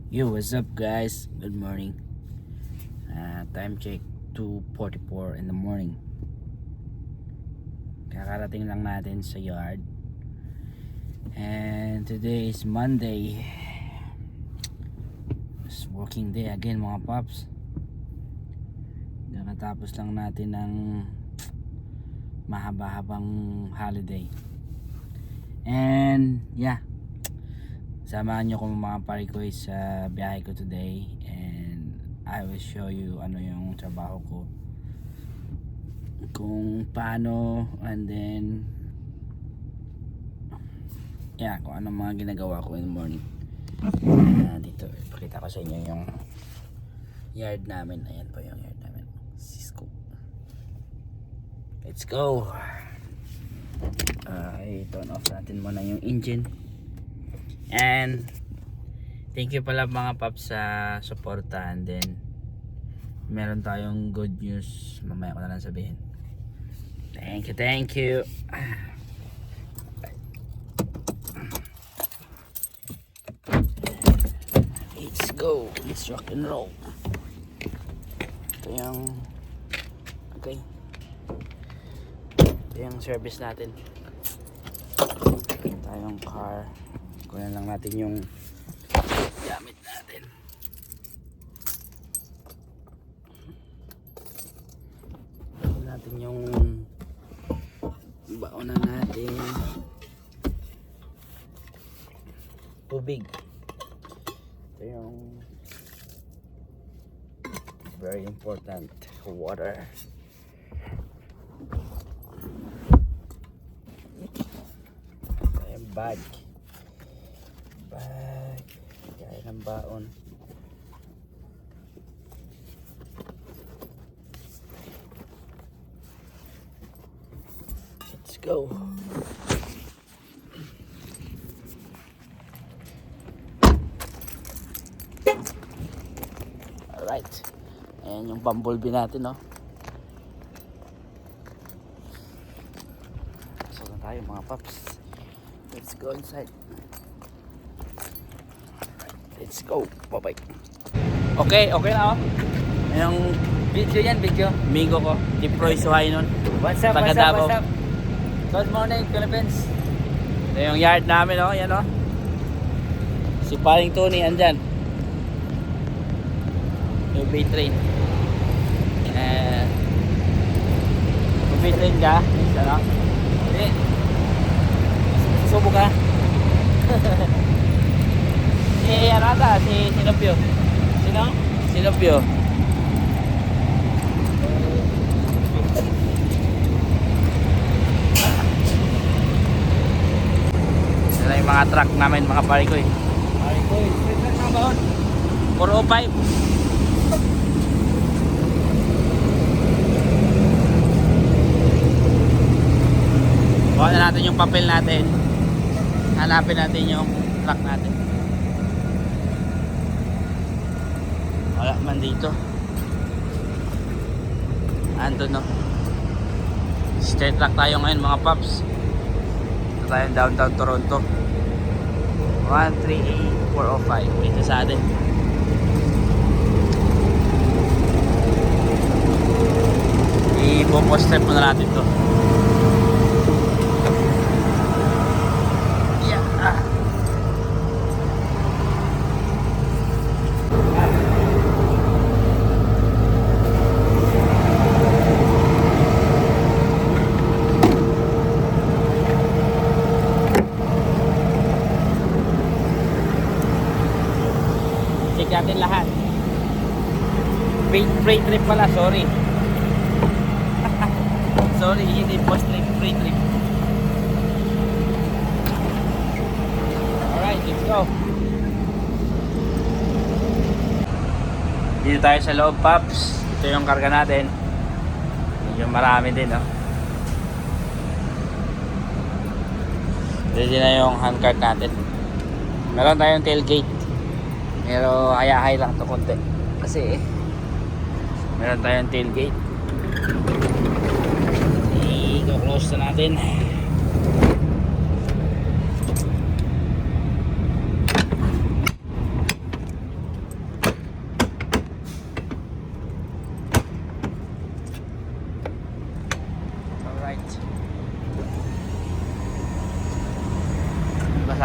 Yo, what's up guys? Good morning. Time check 2:44 in the morning. Kakarating lang natin sa yard. And today is Monday. It's working day again mga paps. Nakatapos lang natin ng mahaba-habang holiday. And yeah, samahan nyo ko mga pare ko sa biyahe ko today, and I will show you ano yung trabaho ko, kung paano, and then yeah, kung ano mga ginagawa ko in the morning. Dito ipakita ko sa inyo yung yard namin. Ayan po yung yard namin, Cisco. Let's go. I-turn off natin muna yung engine. And thank you pala mga paps sa suporta. And then meron tayong good news, mamaya ko na lang sabihin. Thank you. Let's go, let's rock and roll. Ito yung okay, ito yung service natin. Tayong car, kunin lang natin yung gamit natin. Kunin natin yung baonan natin. Tubig. Ito yung very important, water. Ito yung bag, kaya ng baon. Let's go. Alright, ayan yung bumblebee natin, no? So na tayo mga paps, let's go inside. Let's go, bye-bye. Okay na, oh. Yung video yan, amigo ko, Tiproy Suhaynon. What's up? Good morning, Philippines. Ito yung yard namin, oh. Yan, oh. Si paring Tony andyan. Yung B-train. Yung B-train ka? Isa, no? Hindi. Susubo ka? Si Arata, si Sinopio. Sino? Sinopio. Ito na yung mga truck namin, mga pare ko eh. Pare ko, straight lang ng baon. 405. Buka na natin yung papel natin. Hanapin natin yung truck natin. Wala man dito. Andun, no. Straight track tayo ngayon mga paps. Ito tayo downtown Toronto. 138405 dito sa atin. I-post-step muna natin to. Check natin lahat. Free trip pala, sorry. Sorry, hindi post trip, free trip. Alright, let's go. Dito tayo sa loob, paps. Ito yung karga natin. Medyo marami din, no? Ready na yung handcart natin. Meron tayong tailgate. Pero hayahay lang to konti. Kasi meron tayong tailgate. I-close na natin.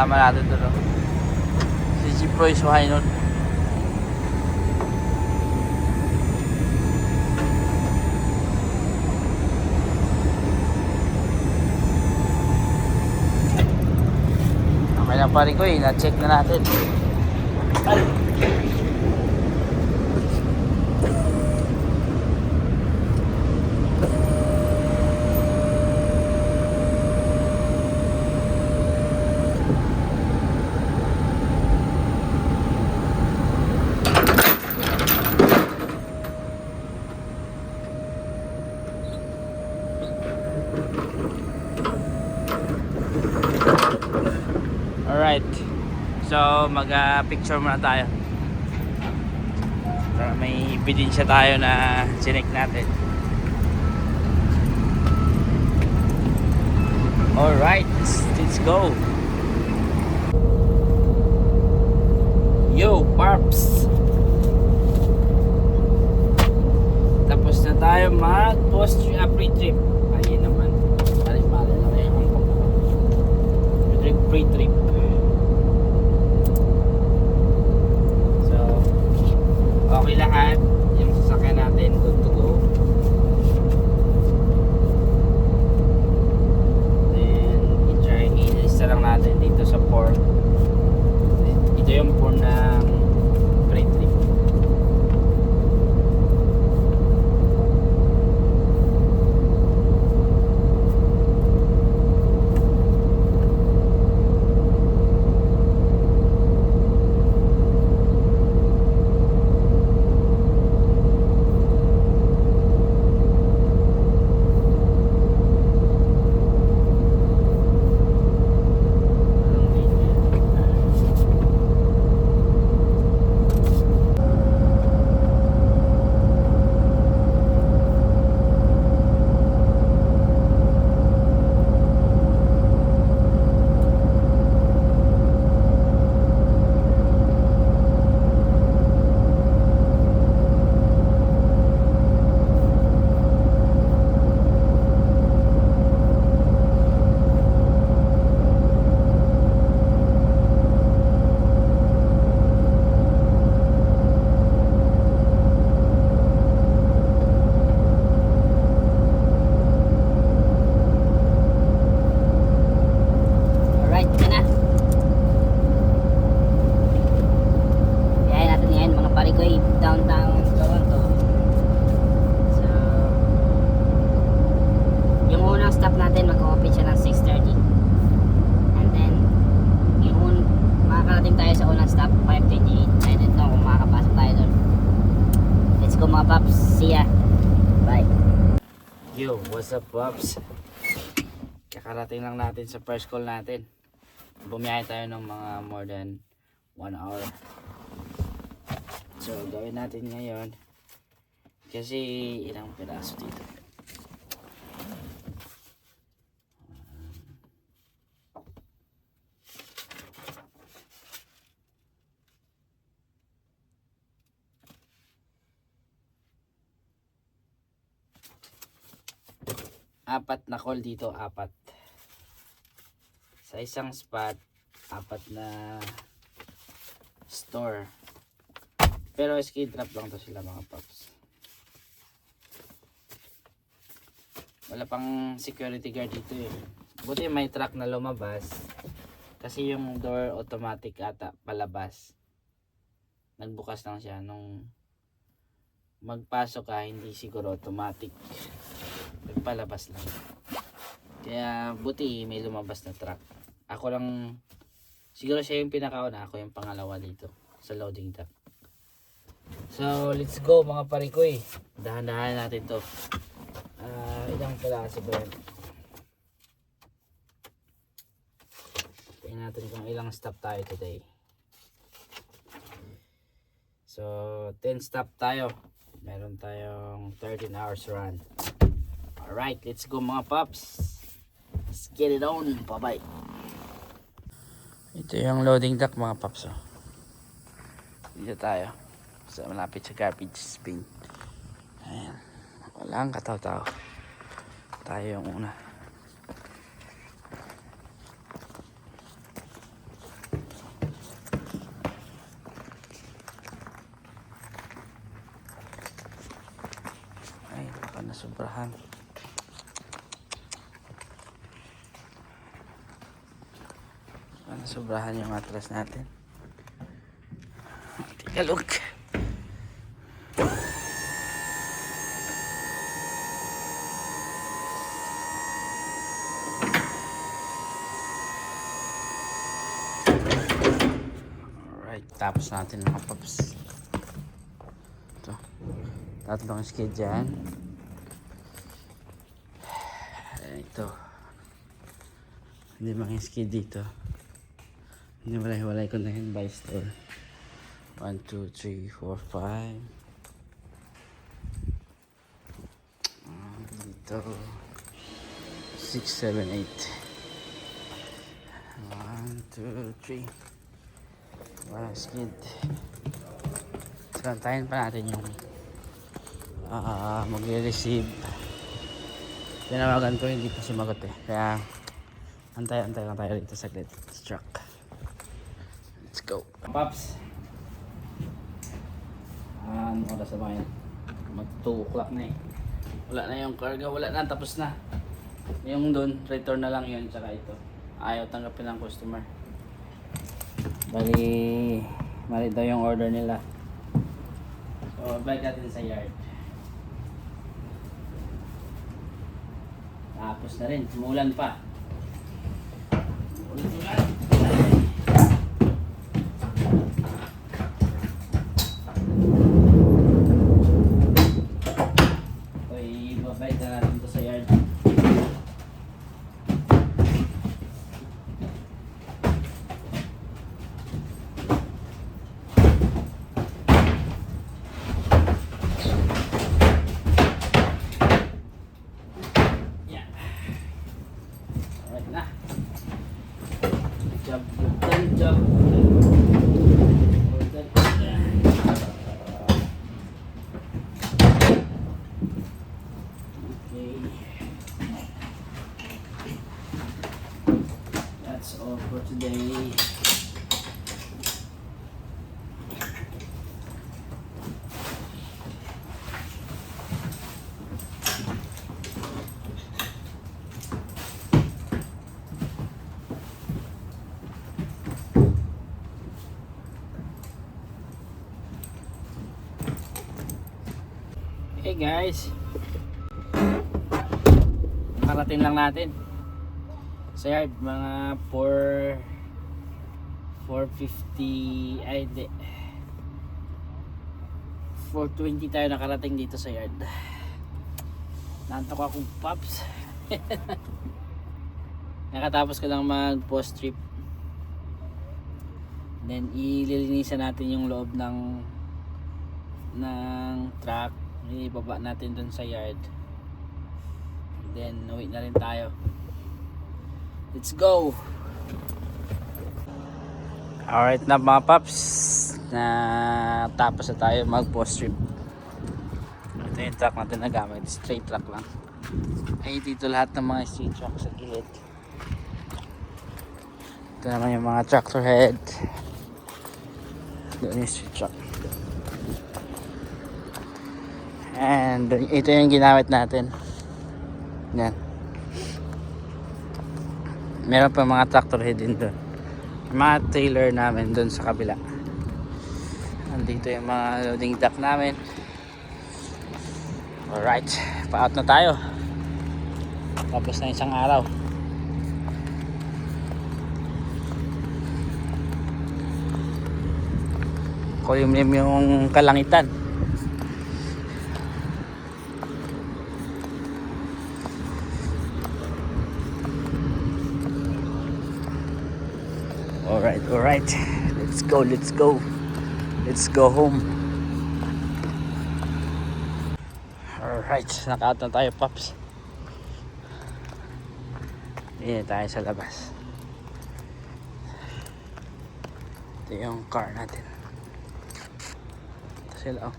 kasama natin doon. No? Si Jiproy Suhainot. Okay lang pare ko eh, na-check na natin. Ay. Alright. So, mag-picture muna tayo. May ebidensya tayo na sinek natin. Alright, let's go. Yo, Parps. Tapos na tayo mag-post pre-trip. Ayun naman. Mali na kayo ang pre-trip. So, okay lahat. Yung sasakyan natin, good to go. Then, i-install lang natin dito sa form. Ito yung form ng pre-trip. Yo, what's up Pops? Kakarating lang natin sa first call natin. Bumiyahe tayo ng mga more than 1 hour. So gawin natin ngayon kasi ilang piraso dito. Apat na call dito, apat. Sa isang spot, apat na store. Pero skid drop lang to sila mga Pops. Wala pang security guard dito eh. Buti may truck na lumabas. Kasi yung door automatic ata palabas. Nagbukas lang siya nung magpasok ka, hindi siguro automatic. Nagpalabas lang. Kaya buti may lumabas na truck. Ako lang, siguro siya yung pinakauna, ako yung pangalawa dito sa loading dock. So let's go mga parikoy. Dahan-dahan natin to. Ilang piraso ba yan? Tingnan natin kung ilang stop tayo today. So 10 stop tayo. Meron tayong 13 hours run. Alright, let's go mga Pops. Let's get it on. Bye-bye. Ito yung loading dock mga Pops. Dito tayo. So, malapit sa garbage bin. Ayan. Walang kataw-taw. Tayo yung una. sobrahan. Sobrahan yung atlas natin. Take a look. Alright, tapos natin mga paps. Ito, tatlong skid dyan. Ito, hindi mga skid dito. Hindi walay ko na yun by store. 1, 2, 3, 4, 5. Dito 6, 7, 8. 1, 2, 3. Walang skid. Santayin pa natin yung magre-receive. Tinawagan ko, hindi pa sumagot eh. Kaya antay lang tayo dito saglit. Truck. Let's go. Pops. Oras na ba yan? Mag 2 o'clock na eh. Wala na yung karga, wala na, tapos na. Yung doon, return na lang yun, tsaka ito. Ayaw tanggapin ng customer. Mali daw yung order nila. So, balik natin sa yard. Tapos na rin, umulan pa. Ulan. Balik na natin ito sa yard. Yeah. Alright na. Good job. Good job. That's all for today. Hey guys, nakarating lang natin sa yard, mga 4:50, ay hindi, 4:20 tayo nakarating dito sa yard. Nantok akong pops. Nakatapos ko lang mag post trip, then ililinisan natin yung loob ng truck, ibaba natin dun sa yard, then uwi na rin tayo. Let's go. Alright na mga paps, na tapos na tayo mag post trip. Ito yung truck natin na gamit, straight truck lang. Ay dito lahat ng mga straight truck sa gilid. Ito naman yung mga tractor head. Doon yung straight truck. And ito yung ginamit natin. Yan. Meron pa mga tractor head din doon. Mga trailer namin doon sa kabila. Andito yung mga loading dock namin. Alright, pa-out na tayo. Tapos na isang araw. Kulimlim yung kalangitan. Alright, let's go home. Alright, naka-out na tayo paps. Hindi tayo sa labas. Ito yung car natin. Ito sila oh.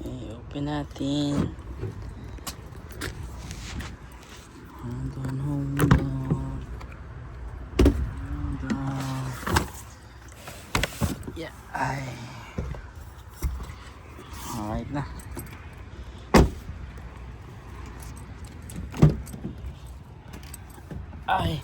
I-open natin. Ay.